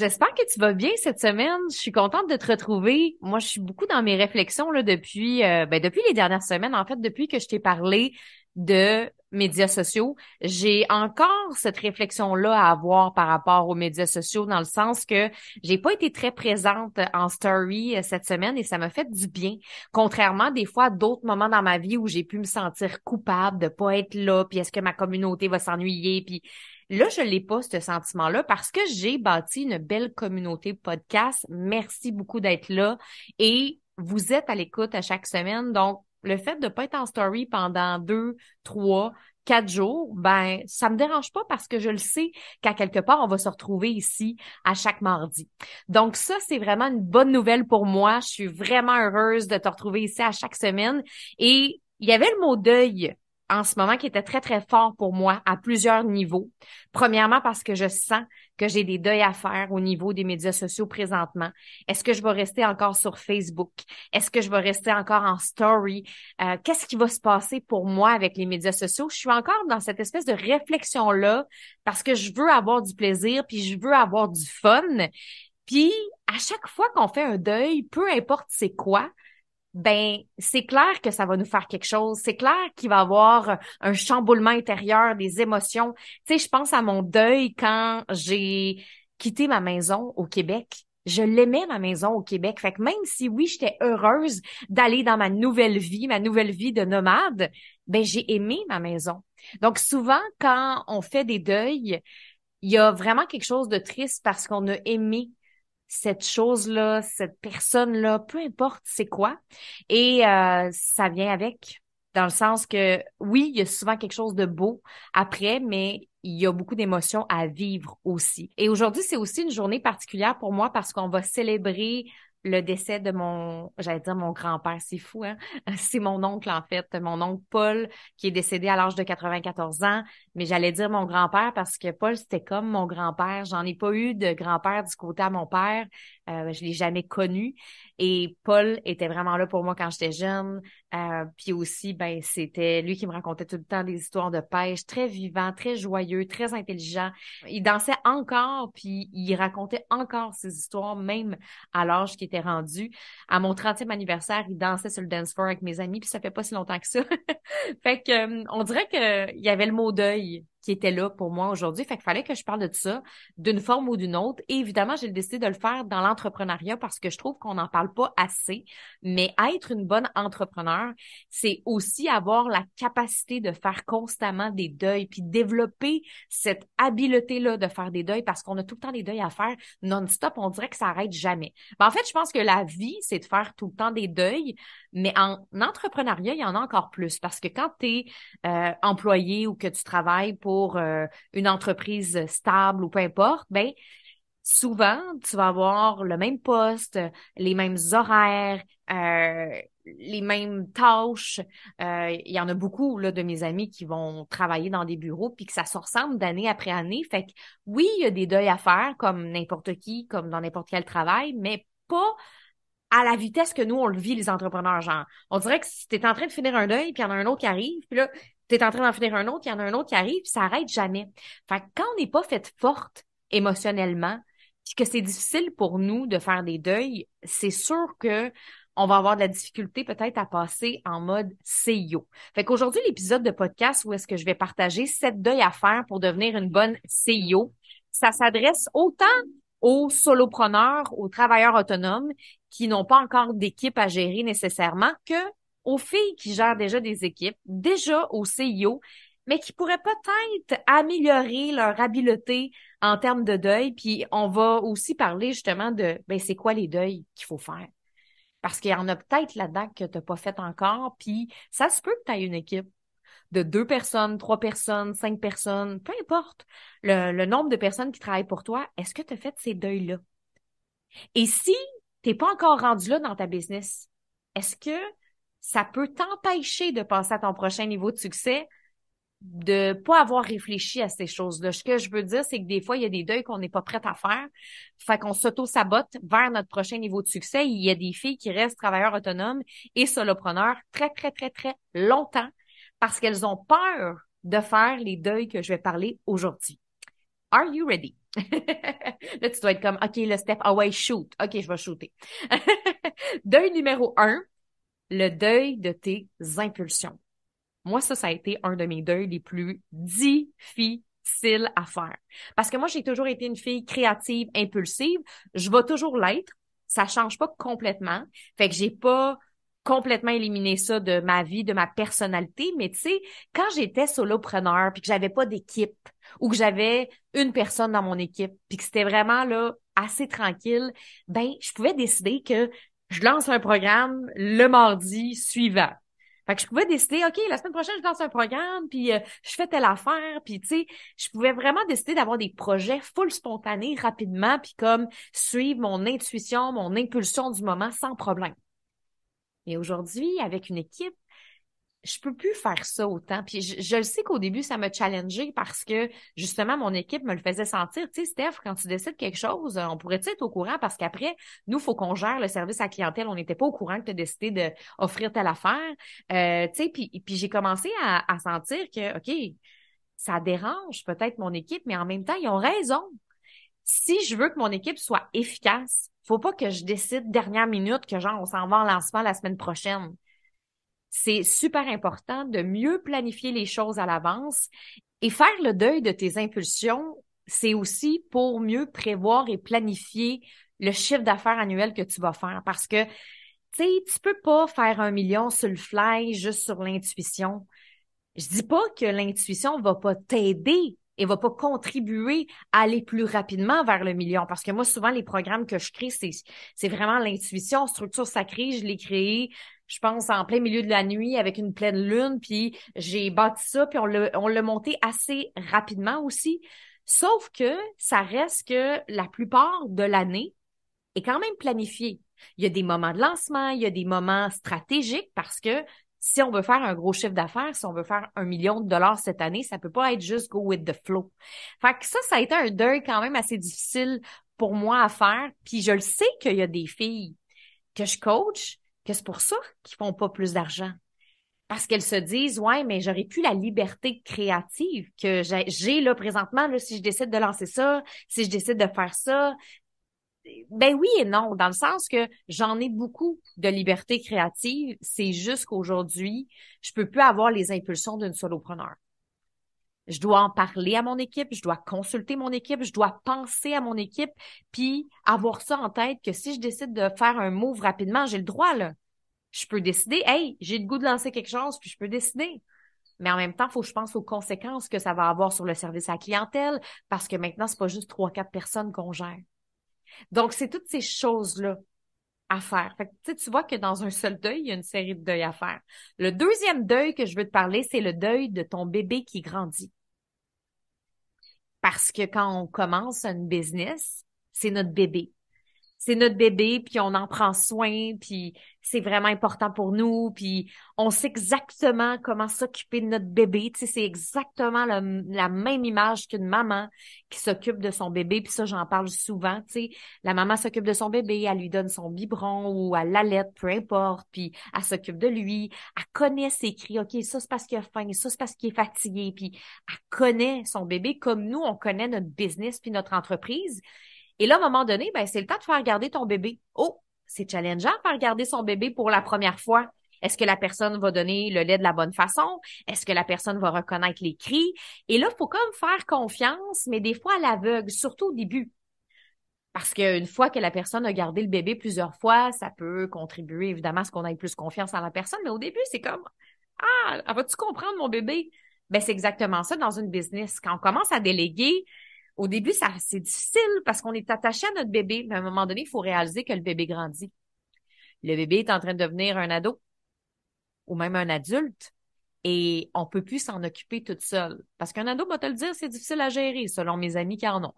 J'espère que tu vas bien cette semaine. Je suis contente de te retrouver. Moi, je suis beaucoup dans mes réflexions là depuis les dernières semaines. En fait, depuis que je t'ai parlé de médias sociaux, j'ai encore cette réflexion-là à avoir par rapport aux médias sociaux, dans le sens que j'ai pas été très présente en story cette semaine et ça m'a fait du bien. Contrairement des fois à d'autres moments dans ma vie où j'ai pu me sentir coupable de pas être là, puis est-ce que ma communauté va s'ennuyer, puis là, je l'ai pas, ce sentiment-là, parce que j'ai bâti une belle communauté podcast. Merci beaucoup d'être là et vous êtes à l'écoute à chaque semaine. Donc, le fait de pas être en story pendant 2, 3, 4 jours, ben, ça me dérange pas parce que je le sais qu'à quelque part, on va se retrouver ici à chaque mardi. Donc, ça, c'est vraiment une bonne nouvelle pour moi. Je suis vraiment heureuse de te retrouver ici à chaque semaine. Et il y avait le mot deuil en ce moment qui était très, très fort pour moi à plusieurs niveaux. Premièrement, parce que je sens que j'ai des deuils à faire au niveau des médias sociaux présentement. Est-ce que je vais rester encore sur Facebook? Est-ce que je vais rester encore en story? Qu'est-ce qui va se passer pour moi avec les médias sociaux? Je suis encore dans cette espèce de réflexion-là parce que je veux avoir du plaisir puis je veux avoir du fun. Puis, à chaque fois qu'on fait un deuil, peu importe c'est quoi, ben, c'est clair que ça va nous faire quelque chose. C'est clair qu'il va y avoir un chamboulement intérieur, des émotions. Tu sais, je pense à mon deuil quand j'ai quitté ma maison au Québec. Je l'aimais, ma maison au Québec. Fait que même si oui, j'étais heureuse d'aller dans ma nouvelle vie de nomade, ben, j'ai aimé ma maison. Donc, souvent, quand on fait des deuils, il y a vraiment quelque chose de triste parce qu'on a aimé cette chose-là, cette personne-là, peu importe c'est quoi. Et ça vient avec, dans le sens que oui, il y a souvent quelque chose de beau après, mais il y a beaucoup d'émotions à vivre aussi. Et aujourd'hui, c'est aussi une journée particulière pour moi parce qu'on va célébrer le décès de j'allais dire mon grand-père, c'est fou, hein? C'est mon oncle, en fait, mon oncle Paul, qui est décédé à l'âge de 94 ans. Mais j'allais dire mon grand-père parce que Paul, c'était comme mon grand-père. J'en ai pas eu de grand-père du côté à mon père. Je l'ai jamais connu. Et Paul était vraiment là pour moi quand j'étais jeune. Puis aussi, ben, c'était lui qui me racontait tout le temps des histoires de pêche, très vivant, très joyeux, très intelligent. Il dansait encore, puis il racontait encore ses histoires, même à l'âge qu'il était rendu. À mon 30e anniversaire, il dansait sur le dance floor avec mes amis, puis ça fait pas si longtemps que ça. Fait que, on dirait que il y avait le mot deuil qui était là pour moi aujourd'hui. Fait qu'il fallait que je parle de ça d'une forme ou d'une autre. Et évidemment, j'ai décidé de le faire dans l'entrepreneuriat parce que je trouve qu'on n'en parle pas assez. Mais être une bonne entrepreneur, c'est aussi avoir la capacité de faire constamment des deuils puis développer cette habileté-là de faire des deuils parce qu'on a tout le temps des deuils à faire non-stop. On dirait que ça arrête jamais. Ben, en fait, je pense que la vie, c'est de faire tout le temps des deuils. Mais en entrepreneuriat, il y en a encore plus parce que quand tu es employé ou que tu travailles pour une entreprise stable ou peu importe, ben souvent tu vas avoir le même poste, les mêmes horaires, les mêmes tâches. Il y en a beaucoup là de mes amis qui vont travailler dans des bureaux puis que ça se ressemble d'année après année. Fait que oui, il y a des deuils à faire comme n'importe qui, comme dans n'importe quel travail, mais pas à la vitesse que nous, on le vit, les entrepreneurs, genre. On dirait que si t'es en train de finir un deuil, puis il y en a un autre qui arrive, puis là, t'es en train d'en finir un autre, il y en a un autre qui arrive, puis ça arrête jamais. Fait que quand on n'est pas fait forte émotionnellement, puis que c'est difficile pour nous de faire des deuils, c'est sûr que on va avoir de la difficulté peut-être à passer en mode CEO. Fait qu'aujourd'hui, l'épisode de podcast où est-ce que je vais partager 7 deuils à faire pour devenir une bonne CEO, ça s'adresse autant aux solopreneurs, aux travailleurs autonomes qui n'ont pas encore d'équipe à gérer nécessairement que aux filles qui gèrent déjà des équipes, déjà aux CIO, mais qui pourraient peut-être améliorer leur habileté en termes de deuil. Puis on va aussi parler justement de ben c'est quoi les deuils qu'il faut faire. Parce qu'il y en a peut-être là-dedans que tu n'as pas fait encore, puis ça se peut que tu aies une équipe de 2 personnes, 3 personnes, 5 personnes, peu importe le nombre de personnes qui travaillent pour toi, est-ce que tu as fait ces deuils-là? Et si t'es pas encore rendu là dans ta business, est-ce que ça peut t'empêcher de passer à ton prochain niveau de succès, de pas avoir réfléchi à ces choses-là? Ce que je veux dire, c'est que des fois, il y a des deuils qu'on n'est pas prête à faire. Fait qu'on s'auto-sabote vers notre prochain niveau de succès. Il y a des filles qui restent travailleurs autonomes et solopreneurs très, très, très, très longtemps parce qu'elles ont peur de faire les deuils que je vais parler aujourd'hui. Are you ready? Là, tu dois être comme, OK, le step, ah ouais, shoot. OK, je vais shooter. Deuil numéro 1, le deuil de tes impulsions. Moi, ça a été un de mes deuils les plus difficiles à faire. Parce que moi, j'ai toujours été une fille créative, impulsive. Je vais toujours l'être. Ça change pas complètement. Fait que j'ai pas complètement éliminé ça de ma vie, de ma personnalité. Mais tu sais, quand j'étais solopreneur puis que j'avais pas d'équipe ou que j'avais une personne dans mon équipe puis que c'était vraiment là assez tranquille, ben, je pouvais décider que je lance un programme le mardi suivant. Fait que je pouvais décider, OK, la semaine prochaine, je lance un programme, puis je fais telle affaire, puis tu sais, je pouvais vraiment décider d'avoir des projets full spontanés rapidement, puis comme suivre mon intuition, mon impulsion du moment sans problème. Et aujourd'hui, avec une équipe, je peux plus faire ça autant. Puis je le sais qu'au début, ça m'a challengé parce que justement, mon équipe me le faisait sentir. Tu sais, Steph, quand tu décides quelque chose, on pourrait-tu être au courant parce qu'après, nous, faut qu'on gère le service à la clientèle. On n'était pas au courant que tu as décidé d'offrir telle affaire. Tu sais, puis j'ai commencé à sentir que, OK, ça dérange peut-être mon équipe, mais en même temps, ils ont raison. Si je veux que mon équipe soit efficace, faut pas que je décide dernière minute que genre on s'en va en lancement la semaine prochaine. C'est super important de mieux planifier les choses à l'avance et faire le deuil de tes impulsions, c'est aussi pour mieux prévoir et planifier le chiffre d'affaires annuel que tu vas faire parce que, tu sais, tu peux pas faire 1 million sur le fly juste sur l'intuition. Je dis pas que l'intuition va pas t'aider et va pas contribuer à aller plus rapidement vers le million. Parce que moi, souvent, les programmes que je crée, c'est vraiment l'intuition, structure sacrée. Je l'ai créé, je pense, en plein milieu de la nuit avec une pleine lune. Puis j'ai bâti ça, puis on l'a monté assez rapidement aussi. Sauf que ça reste que la plupart de l'année est quand même planifiée. Il y a des moments de lancement, il y a des moments stratégiques parce que si on veut faire un gros chiffre d'affaires, si on veut faire 1 million de dollars cette année, ça peut pas être juste go with the flow. Fait que ça a été un deuil quand même assez difficile pour moi à faire. Puis je le sais qu'il y a des filles que je coach, que c'est pour ça qu'ils font pas plus d'argent. Parce qu'elles se disent, ouais, mais j'aurais plus la liberté créative que j'ai là présentement, là, si je décide de lancer ça, si je décide de faire ça. Ben oui et non, dans le sens que j'en ai beaucoup de liberté créative, c'est juste qu'aujourd'hui, je peux plus avoir les impulsions d'une solopreneur. Je dois en parler à mon équipe, je dois consulter mon équipe, je dois penser à mon équipe, puis avoir ça en tête que si je décide de faire un move rapidement, j'ai le droit, là. Je peux décider, hey, j'ai le goût de lancer quelque chose, puis je peux décider. Mais en même temps, il faut que je pense aux conséquences que ça va avoir sur le service à la clientèle, parce que maintenant, c'est pas juste 3, 4 personnes qu'on gère. Donc, c'est toutes ces choses-là à faire. Fait que, tu vois que dans un seul deuil, il y a une série de deuils à faire. Le deuxième deuil que je veux te parler, c'est le deuil de ton bébé qui grandit. Parce que quand on commence une business, c'est notre bébé. C'est notre bébé, puis on en prend soin, puis c'est vraiment important pour nous, puis on sait exactement comment s'occuper de notre bébé. Tu sais, c'est exactement la même image qu'une maman qui s'occupe de son bébé, puis ça, j'en parle souvent, tu sais. La maman s'occupe de son bébé, elle lui donne son biberon ou elle l'allaite, peu importe, puis elle s'occupe de lui, elle connaît ses cris, OK, ça c'est parce qu'il a faim, ça c'est parce qu'il est fatigué, puis elle connaît son bébé comme nous, on connaît notre business puis notre entreprise. Et là, à un moment donné, ben, c'est le temps de faire garder ton bébé. Oh, c'est challengeant de faire garder son bébé pour la première fois. Est-ce que la personne va donner le lait de la bonne façon? Est-ce que la personne va reconnaître les cris? Et là, il faut comme faire confiance, mais des fois à l'aveugle, surtout au début. Parce qu'une fois que la personne a gardé le bébé plusieurs fois, ça peut contribuer évidemment à ce qu'on ait plus confiance en la personne. Mais au début, c'est comme, ah, vas-tu comprendre mon bébé? Ben, c'est exactement ça dans une business. Quand on commence à déléguer, au début, c'est difficile parce qu'on est attaché à notre bébé, mais à un moment donné, il faut réaliser que le bébé grandit. Le bébé est en train de devenir un ado ou même un adulte et on peut plus s'en occuper toute seule. Parce qu'un ado, va te le dire, c'est difficile à gérer, selon mes amis qui en ont.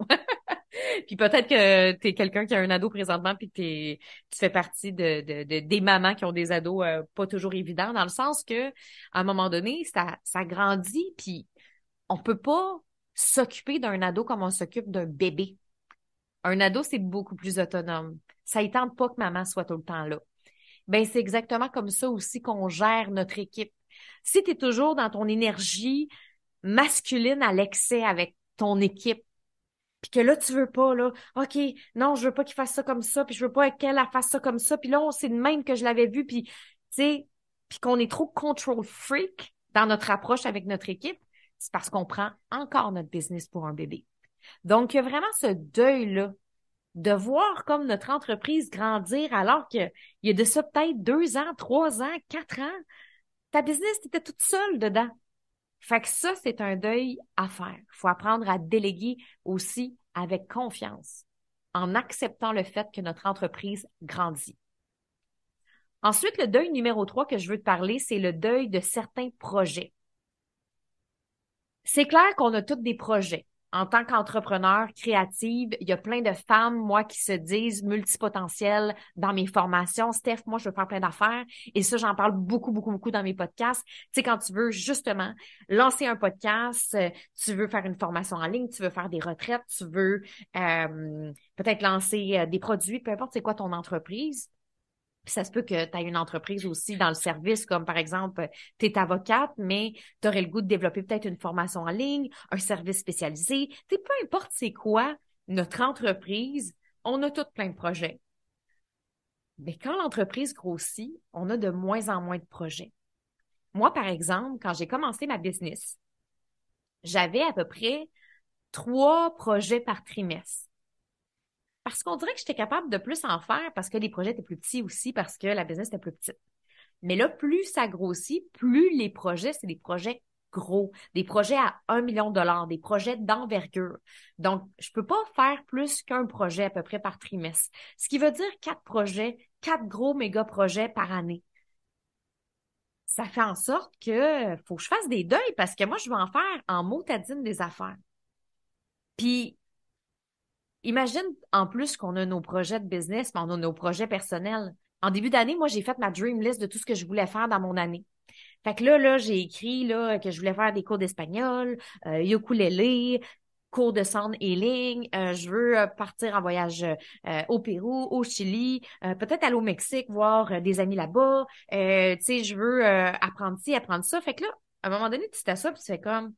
Puis peut-être que tu es quelqu'un qui a un ado présentement puis que tu fais partie des mamans qui ont des ados pas toujours évidents, dans le sens que à un moment donné, ça grandit puis on peut pas s'occuper d'un ado comme on s'occupe d'un bébé. Un ado, c'est beaucoup plus autonome. Ça ne tente pas que maman soit tout le temps là. Ben, c'est exactement comme ça aussi qu'on gère notre équipe. Si tu es toujours dans ton énergie masculine à l'excès avec ton équipe, puis que là, tu veux pas, là, OK, non, je veux pas qu'il fasse ça comme ça, puis je veux pas qu'elle elle fasse ça comme ça, puis là, c'est de même que je l'avais vu, puis, tu sais, puis qu'on est trop control freak dans notre approche avec notre équipe, c'est parce qu'on prend encore notre business pour un bébé. Donc, il y a vraiment ce deuil-là de voir comme notre entreprise grandir alors qu'il y a de ça peut-être 2 ans, 3 ans, 4 ans, ta business, t'étais toute seule dedans. Fait que ça, c'est un deuil à faire. Il faut apprendre à déléguer aussi avec confiance, en acceptant le fait que notre entreprise grandit. Ensuite, le deuil numéro 3 que je veux te parler, c'est le deuil de certains projets. C'est clair qu'on a tous des projets. En tant qu'entrepreneur créative, il y a plein de femmes, moi, qui se disent multipotentielles dans mes formations. Steph, moi, je veux faire plein d'affaires. Et ça, j'en parle beaucoup, beaucoup, beaucoup dans mes podcasts. Tu sais, quand tu veux justement lancer un podcast, tu veux faire une formation en ligne, tu veux faire des retraites, tu veux peut-être lancer des produits, peu importe c'est quoi ton entreprise. Puis ça se peut que tu aies une entreprise aussi dans le service, comme par exemple, tu es avocate, mais tu aurais le goût de développer peut-être une formation en ligne, un service spécialisé. Tu sais, peu importe c'est quoi notre entreprise, on a tous plein de projets. Mais quand l'entreprise grossit, on a de moins en moins de projets. Moi, par exemple, quand j'ai commencé ma business, j'avais à peu près 3 projets par trimestre. Parce qu'on dirait que j'étais capable de plus en faire parce que les projets étaient plus petits aussi, parce que la business était plus petite. Mais là, plus ça grossit, plus les projets, c'est des projets gros, des projets à 1 million de dollars, des projets d'envergure. Donc, je peux pas faire plus qu'un projet à peu près par trimestre. Ce qui veut dire 4 projets, 4 gros méga projets par année. Ça fait en sorte que faut que je fasse des deuils parce que moi, je veux en faire en motadine des affaires. Puis, imagine en plus qu'on a nos projets de business, mais on a nos projets personnels. En début d'année, moi, j'ai fait ma dream list de tout ce que je voulais faire dans mon année. Fait que là, j'ai écrit là, que je voulais faire des cours d'espagnol, ukulélé, cours de sound healing. Je veux partir en voyage au Pérou, au Chili, peut-être aller au Mexique, voir des amis là-bas. Tu sais, je veux apprendre ci, apprendre ça. Fait que là, à un moment donné, tu t'as ça, puis tu fais comme,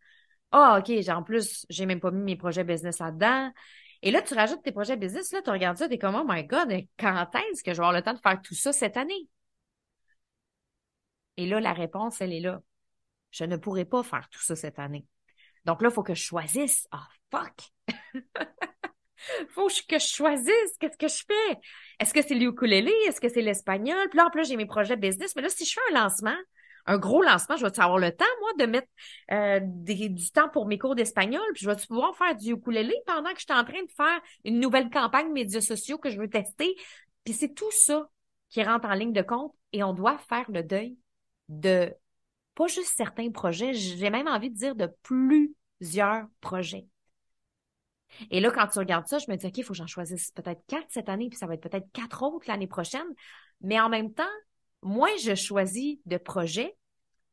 ah, OK, en plus, j'ai même pas mis mes projets business là-dedans. Et là, tu rajoutes tes projets business, là, tu regardes ça, t'es comme, oh my God, quand est-ce que je vais avoir le temps de faire tout ça cette année? Et là, la réponse, elle est là. Je ne pourrai pas faire tout ça cette année. Donc là, il faut que je choisisse. Ah, fuck! Que je choisisse. Qu'est-ce que je fais? Est-ce que c'est l'ukulélé? Est-ce que c'est l'espagnol? Puis là, en plus, j'ai mes projets business. Mais là, si je fais un lancement, un gros lancement, je vais-tu avoir le temps, moi, de mettre du temps pour mes cours d'espagnol? Puis je vais-tu pouvoir faire du ukulélé pendant que je suis en train de faire une nouvelle campagne médias sociaux que je veux tester? Puis c'est tout ça qui rentre en ligne de compte et on doit faire le deuil de pas juste certains projets, j'ai même envie de dire de plusieurs projets. Et là, quand tu regardes ça, je me dis, OK, il faut que j'en choisisse peut-être 4 cette année, puis ça va être peut-être 4 autres l'année prochaine. Mais en même temps, moins je choisis de projets,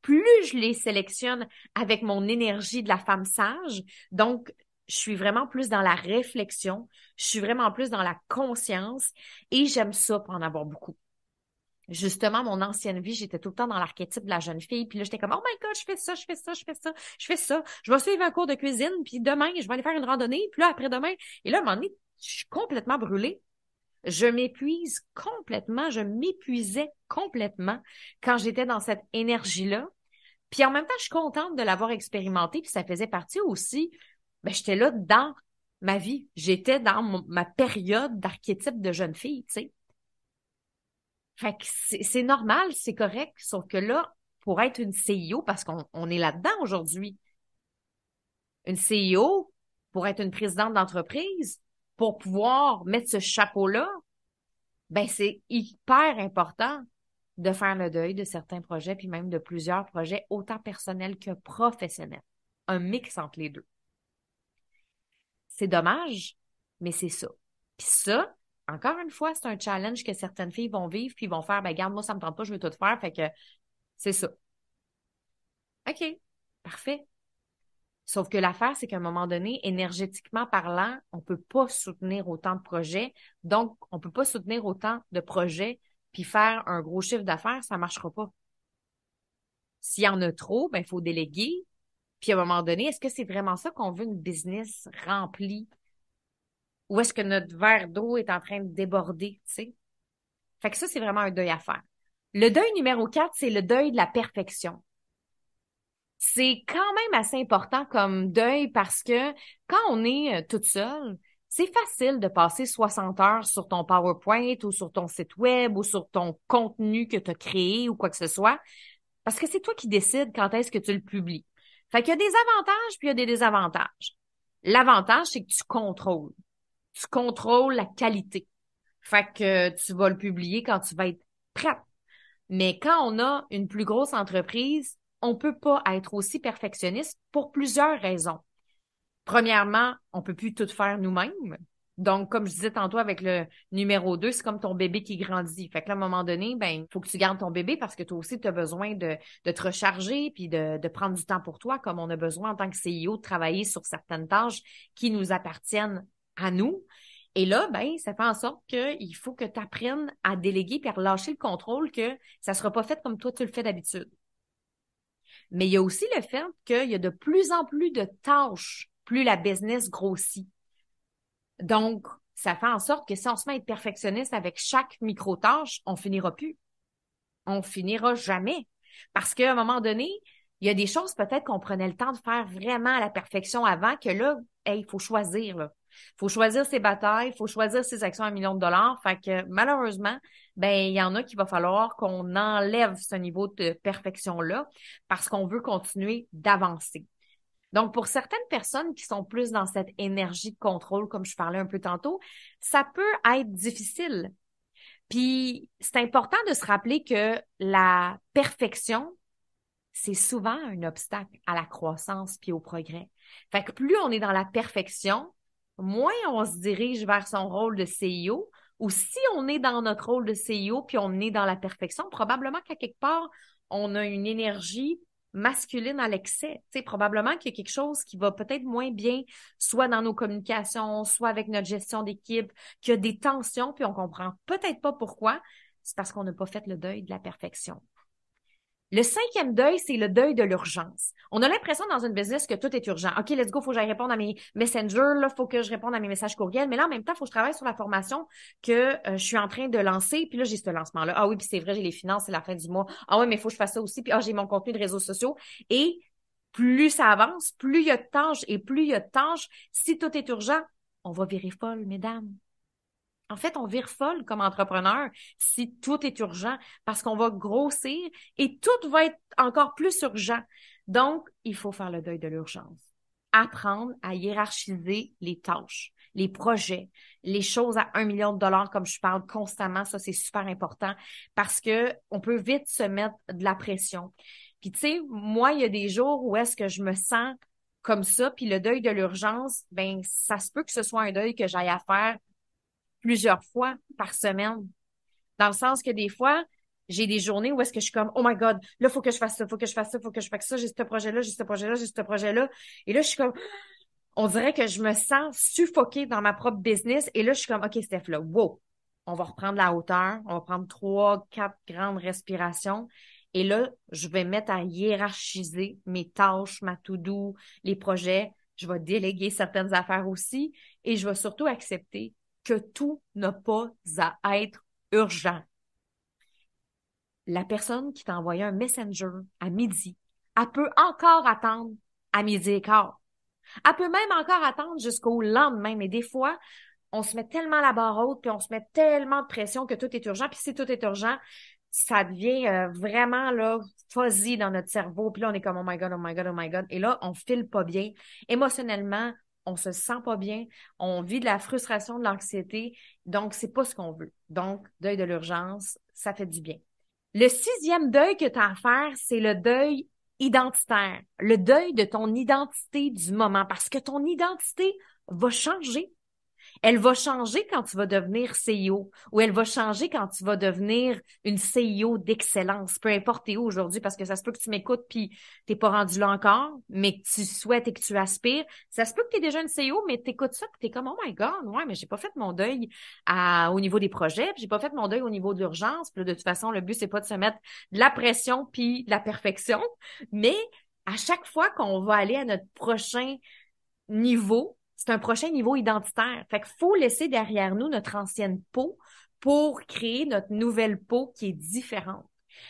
plus je les sélectionne avec mon énergie de la femme sage. Donc, je suis vraiment plus dans la réflexion, je suis vraiment plus dans la conscience et j'aime ça pour en avoir beaucoup. Justement, mon ancienne vie, j'étais tout le temps dans l'archétype de la jeune fille. Puis là, j'étais comme, oh my God, je fais ça, je fais ça, je fais ça, je fais ça. Je vais suivre un cours de cuisine, puis demain, je vais aller faire une randonnée. Puis là, après-demain, et là, à un moment donné, je suis complètement brûlée. Je m'épuise complètement, je m'épuisais complètement quand j'étais dans cette énergie-là. Puis en même temps, je suis contente de l'avoir expérimenté, puis ça faisait partie aussi, ben, j'étais là dans ma vie. J'étais dans ma période d'archétype de jeune fille, tu sais. Fait que c'est normal, c'est correct, sauf que là, pour être une CEO, parce qu'on est là-dedans aujourd'hui, une CEO, pour être une présidente d'entreprise, pour pouvoir mettre ce chapeau-là, ben c'est hyper important de faire le deuil de certains projets, puis même de plusieurs projets, autant personnels que professionnels. Un mix entre les deux. C'est dommage, mais c'est ça. Puis ça, encore une fois, c'est un challenge que certaines filles vont vivre, puis vont faire, ben garde, moi, ça me tente pas, je veux tout faire, fait que c'est ça. OK, parfait. Sauf que l'affaire, c'est qu'à un moment donné, énergétiquement parlant, on peut pas soutenir autant de projets. Donc, on peut pas soutenir autant de projets puis faire un gros chiffre d'affaires, ça marchera pas. S'il y en a trop, ben, il faut déléguer. Puis à un moment donné, est-ce que c'est vraiment ça qu'on veut une business remplie Ou est-ce que notre verre d'eau est en train de déborder, tu sais? Fait que ça, c'est vraiment un deuil à faire. Le deuil numéro 4, c'est le deuil de la perfection. C'est quand même assez important comme deuil parce que quand on est toute seule, c'est facile de passer 60 heures sur ton PowerPoint ou sur ton site web ou sur ton contenu que tu as créé ou quoi que ce soit, parce que c'est toi qui décides quand est-ce que tu le publies. Fait qu'il y a des avantages puis il y a des désavantages. L'avantage, c'est que tu contrôles. Tu contrôles la qualité. Fait que tu vas le publier quand tu vas être prête. Mais quand on a une plus grosse entreprise, on peut pas être aussi perfectionniste pour plusieurs raisons. Premièrement, on peut plus tout faire nous-mêmes. Donc, comme je disais tantôt avec le numéro 2, c'est comme ton bébé qui grandit. Fait que là, à un moment donné, ben, faut que tu gardes ton bébé parce que toi aussi, tu as besoin de te recharger puis de prendre du temps pour toi, comme on a besoin en tant que CIO de travailler sur certaines tâches qui nous appartiennent à nous. Et là, ben, ça fait en sorte qu'il faut que tu apprennes à déléguer puis à relâcher le contrôle que ça sera pas fait comme toi tu le fais d'habitude. Mais il y a aussi le fait qu'il y a de plus en plus de tâches, plus la business grossit. Donc, ça fait en sorte que si on se met à être perfectionniste avec chaque micro-tâche, on finira plus. On finira jamais. Parce qu'à un moment donné, il y a des choses peut-être qu'on prenait le temps de faire vraiment à la perfection avant que là, hey, il faut choisir, là. Faut choisir ses batailles, il faut choisir ses actions à 1 million de dollars. Fait que malheureusement, ben il y en a qu'il va falloir qu'on enlève ce niveau de perfection-là parce qu'on veut continuer d'avancer. Donc, pour certaines personnes qui sont plus dans cette énergie de contrôle, comme je parlais un peu tantôt, ça peut être difficile. Puis, c'est important de se rappeler que la perfection, c'est souvent un obstacle à la croissance puis au progrès. Fait que plus on est dans la perfection, moins on se dirige vers son rôle de CIO. Ou si on est dans notre rôle de CIO puis on est dans la perfection, probablement qu'à quelque part, on a une énergie masculine à l'excès. Tu sais, probablement qu'il y a quelque chose qui va peut-être moins bien, soit dans nos communications, soit avec notre gestion d'équipe, qu'il y a des tensions puis on comprend peut-être pas pourquoi. C'est parce qu'on n'a pas fait le deuil de la perfection. Le cinquième deuil, c'est le deuil de l'urgence. On a l'impression dans une business que tout est urgent. OK, let's go, faut que j'aille répondre à mes messengers, là, faut que je réponde à mes messages courriels, mais là, en même temps, faut que je travaille sur la formation que je suis en train de lancer, puis là, j'ai ce lancement-là. Ah oui, puis c'est vrai, j'ai les finances, c'est la fin du mois. Ah oui, mais il faut que je fasse ça aussi, puis ah, j'ai mon contenu de réseaux sociaux. Et plus ça avance, plus il y a de tâches, et plus il y a de tâches, si tout est urgent, on va virer folle, mesdames. En fait, on vire folle comme entrepreneur si tout est urgent parce qu'on va grossir et tout va être encore plus urgent. Donc, il faut faire le deuil de l'urgence. Apprendre à hiérarchiser les tâches, les projets, les choses à 1 million de dollars comme je parle constamment. Ça, c'est super important parce que on peut vite se mettre de la pression. Puis, tu sais, moi, il y a des jours où est-ce que je me sens comme ça, puis le deuil de l'urgence, ben, ça se peut que ce soit un deuil que j'aille à faire plusieurs fois par semaine. Dans le sens que des fois, j'ai des journées où est-ce que je suis comme, oh my God, là, faut que je fasse ça, faut que je fasse ça, faut que je fasse ça, j'ai ce projet-là, j'ai ce projet-là, j'ai ce projet-là. Et là, je suis comme, on dirait que je me sens suffoquée dans ma propre business. Et là, je suis comme, OK, Steph, là, wow, on va reprendre la hauteur, on va prendre 3, 4 grandes respirations. Et là, je vais mettre à hiérarchiser mes tâches, ma to-do, les projets. Je vais déléguer certaines affaires aussi. Et je vais surtout accepter que tout n'a pas à être urgent. La personne qui t'a envoyé un messenger à midi, elle peut encore attendre à 12h15. Elle peut même encore attendre jusqu'au lendemain. Mais des fois, on se met tellement la barre haute, puis on se met tellement de pression que tout est urgent. Puis si tout est urgent, ça devient vraiment là fuzzy dans notre cerveau. Puis là, on est comme oh my God, oh my God, oh my God. Et là, on file pas bien. Émotionnellement, on se sent pas bien. On vit de la frustration, de l'anxiété. Donc, c'est pas ce qu'on veut. Donc, deuil de l'urgence, ça fait du bien. Le sixième deuil que tu as à faire, c'est le deuil identitaire. Le deuil de ton identité du moment. Parce que ton identité va changer. Elle va changer quand tu vas devenir CIO ou elle va changer quand tu vas devenir une CIO d'excellence, peu importe t'es où aujourd'hui, parce que ça se peut que tu m'écoutes puis t'es pas rendu là encore, mais que tu souhaites et que tu aspires. Ça se peut que t'es déjà une CIO, mais t'écoutes ça puis t'es comme, oh my God, ouais, mais j'ai pas fait mon deuil au niveau des projets, puis j'ai pas fait mon deuil au niveau de l'urgence. Puis là, de toute façon, le but, c'est pas de se mettre de la pression puis de la perfection, mais à chaque fois qu'on va aller à notre prochain niveau, c'est un prochain niveau identitaire. Fait qu'il faut laisser derrière nous notre ancienne peau pour créer notre nouvelle peau qui est différente.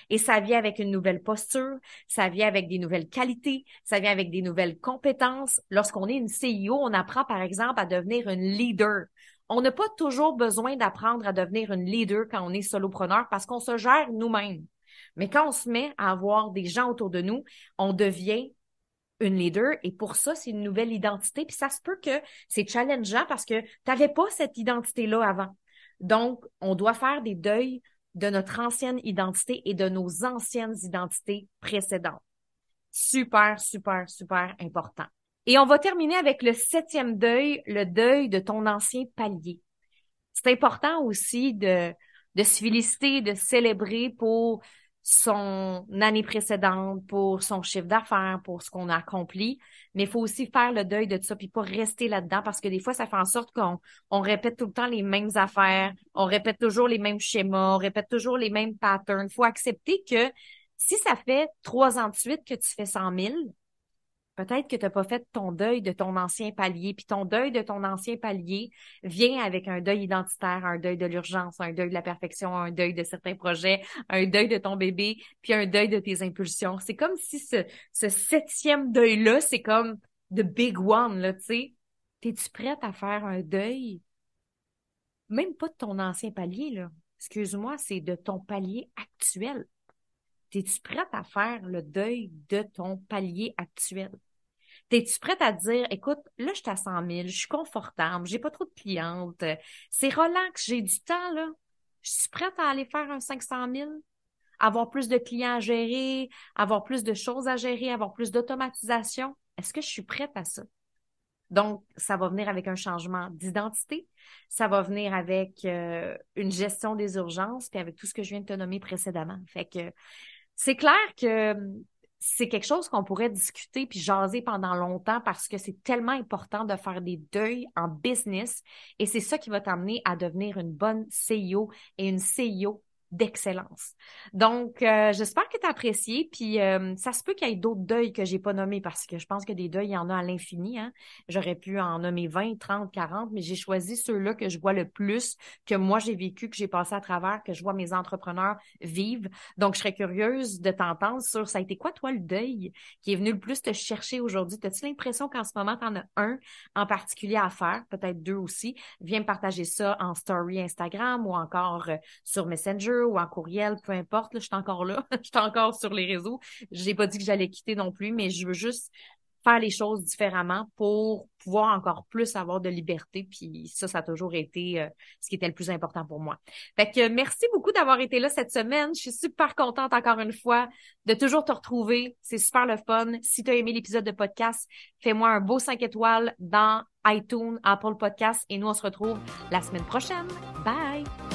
Et ça vient avec une nouvelle posture, ça vient avec des nouvelles qualités, ça vient avec des nouvelles compétences. Lorsqu'on est une CIO, on apprend par exemple à devenir une leader. On n'a pas toujours besoin d'apprendre à devenir une leader quand on est solopreneur parce qu'on se gère nous-mêmes. Mais quand on se met à avoir des gens autour de nous, on devient une leader et pour ça, c'est une nouvelle identité. Puis ça se peut que c'est challengeant parce que tu n'avais pas cette identité-là avant. Donc, on doit faire des deuils de notre ancienne identité et de nos anciennes identités précédentes. Super, super, super important. Et on va terminer avec le 7e deuil, le deuil de ton ancien palier. C'est important aussi de se féliciter, de célébrer pour son année précédente, pour son chiffre d'affaires, pour ce qu'on a accompli. Mais il faut aussi faire le deuil de tout ça, puis pas rester là-dedans, parce que des fois, ça fait en sorte qu'on répète tout le temps les mêmes affaires, on répète toujours les mêmes schémas, on répète toujours les mêmes patterns. Il faut accepter que si ça fait 3 ans de suite que tu fais 100 000, peut-être que tu n'as pas fait ton deuil de ton ancien palier. Puis ton deuil de ton ancien palier vient avec un deuil identitaire, un deuil de l'urgence, un deuil de la perfection, un deuil de certains projets, un deuil de ton bébé, puis un deuil de tes impulsions. C'est comme si ce 7e deuil-là, c'est comme the big one, là, tu sais. T'es-tu prête à faire un deuil? Même pas de ton ancien palier, là. Excuse-moi, c'est de ton palier actuel. T'es-tu prête à faire le deuil de ton palier actuel? T'es-tu prête à dire, écoute, là, je suis à 100 000, je suis confortable, j'ai pas trop de clientes, c'est relax, j'ai du temps, là. Je suis prête à aller faire un 500 000, avoir plus de clients à gérer, avoir plus de choses à gérer, avoir plus d'automatisation. Est-ce que je suis prête à ça? Donc, ça va venir avec un changement d'identité, ça va venir avec une gestion des urgences, puis avec tout ce que je viens de te nommer précédemment. Fait que c'est clair que c'est quelque chose qu'on pourrait discuter puis jaser pendant longtemps parce que c'est tellement important de faire des deuils en business et c'est ça qui va t'amener à devenir une bonne CEO et une CEO d'excellence. Donc, j'espère que tu as apprécié, puis ça se peut qu'il y ait d'autres deuils que j'ai pas nommés parce que je pense que des deuils, il y en a à l'infini, hein. J'aurais pu en nommer 20, 30, 40, mais j'ai choisi ceux-là que je vois le plus, que moi j'ai vécu, que j'ai passé à travers, que je vois mes entrepreneurs vivre. Donc, je serais curieuse de t'entendre sur ça a été quoi, toi, le deuil qui est venu le plus te chercher aujourd'hui? As-tu l'impression qu'en ce moment, tu en as un en particulier à faire, peut-être deux aussi? Viens me partager ça en story Instagram ou encore sur Messenger ou en courriel, peu importe. Là, je suis encore là, je suis encore sur les réseaux. J'ai pas dit que j'allais quitter non plus, mais je veux juste faire les choses différemment pour pouvoir encore plus avoir de liberté. Puis ça a toujours été ce qui était le plus important pour moi. Fait que merci beaucoup d'avoir été là cette semaine. Je suis super contente encore une fois de toujours te retrouver. C'est super le fun. Si tu as aimé l'épisode de podcast, fais-moi un beau 5 étoiles dans iTunes, Apple Podcast et nous on se retrouve la semaine prochaine. Bye!